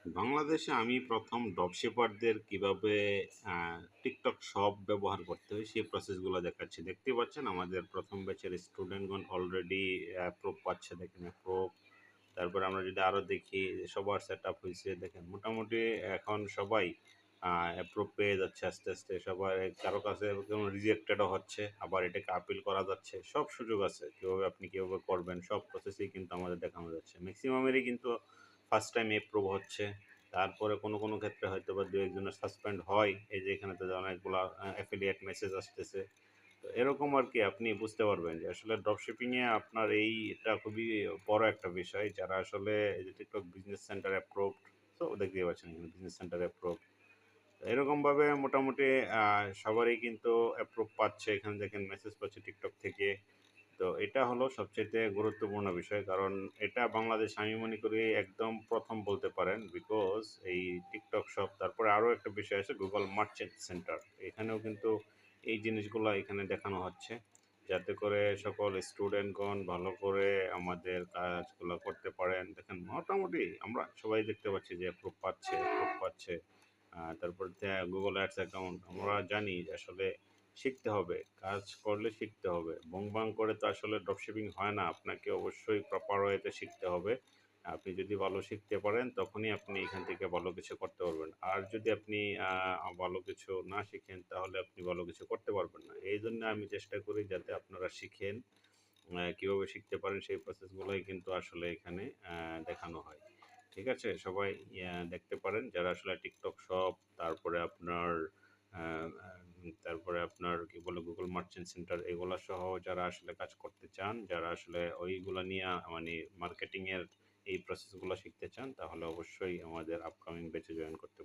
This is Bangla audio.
বাংলাদেশে আমি ১ম ড্রপশিপারদের কিভাবে টিকটক শপ ব্যবহার করতে হয় সেই প্রসেসগুলো দেখাচ্ছি। দেখতেই পাচ্ছেন আমাদের ১ম ব্যাচের স্টুডেন্টগণ অলরেডি অ্যাপ্রুভ পাচ্ছে। দেখেন অ্যাপ্রুভ। তারপরে আমরা যদি আরও দেখি যে সবার সেটআপ হইছে। দেখেন মোটামুটি এখন সবাই অ্যাপ্রুভ পেয়ে যাচ্ছে আস্তে, আস্তে। সবাই কারো কাছে যেমন রিজেক্টেডও হচ্ছে। আবার এটাকে আপিল করা যাচ্ছে। সব সুযোগ আছে। কিভাবে করবেন সব প্রসেসেই কিন্তু আমাদের দেখানো যাচ্ছে। মেক্সিমামেরই কিন্তু ফার্স্ট টাইম এপ্রুভ হচ্ছে। তারপরে কোনো ক্ষেত্রে হয়তোবা ২-১ জনের সাসপেন্ড হয়। এই যে এখানে তো অনেকগুলা অ্যাফিলিয়েট মেসেজ আসতেছে। তো এরকম আরকি আপনি বুঝতে পারবেন যে আসলে ড্রপশিপিং এ আপনার এটা খুবই বড় একটা বিষয়। যারা আসলে এই যে TikTok বিজনেস সেন্টার অ্যাপ্রুভড, তো দেখতেই পাচ্ছেন এখানে বিজনেস সেন্টার অ্যাপ্রুভড। এরকমভাবে মোটামুটি সবারই কিন্তু অ্যাপ্রুভ পাচ্ছে। এখানে দেখেন মেসেজ পাচ্ছে TikTok থেকে। তো এটা হলো সবচাইতে গুরুত্বপূর্ণ বিষয়। কারণ এটা বাংলাদেশ আমি মনে করি একদম ১ম বলতে পারেন। বিকজ এই TikTok শপ তারপরে আরও একটা বিষয় আছে Google মার্চেন্ট সেন্টার। এখানেও কিন্তু এই জিনিসগুলা এখানে দেখানো হচ্ছে। যাতে করে সকল স্টুডেন্টগণ ভালো করে আমাদের কাজগুলা করতে পারেন। দেখেন মোটামুটি আমরা সবাই দেখতে পাচ্ছি যে অ্যাপ্রুভ পাচ্ছে। তারপর Google Ads অ্যাকাউন্ট। আমরা জানি যে আসলে শিখতে হবে। কাজ করলে শিখতে হবে। বং-বাং করে তো আসলে ড্রপশিপিং হয় না। আপনাকে অবশ্যই প্রপার ওয়েতে শিখতে হবে। আপনি যদি ভালো শিখতে পারেন তখনই আপনি এখান থেকে ভালো কিছু করতে পারবেন। আর যদি আপনি ভালো কিছু না শিখেন তাহলে আপনি ভালো কিছু করতে পারবেন না। এইজন্য আমি চেষ্টা করি যাতে আপনারা শিখেন। কীভাবে শিখতে পারেন সেই প্রসেসগুলোই কিন্তু আসলে এখানে দেখানো হয়। ঠিক আছে? সবাই দেখতে পারেন যারা আসলে TikTok শপ তারপরে আপনার আ আ তারপরে আপনার কি বলে Google মার্চেন্ট সেন্টার এগুলা সহ যারা আসলে কাজ করতে চান, যারা আসলে ওইগুলা নিয়া মানে মার্কেটিং এর এই প্রসেসগুলো শিখতে চান তাহলে অবশ্যই আমাদের আপকামিং ব্যাচে জয়েন করতে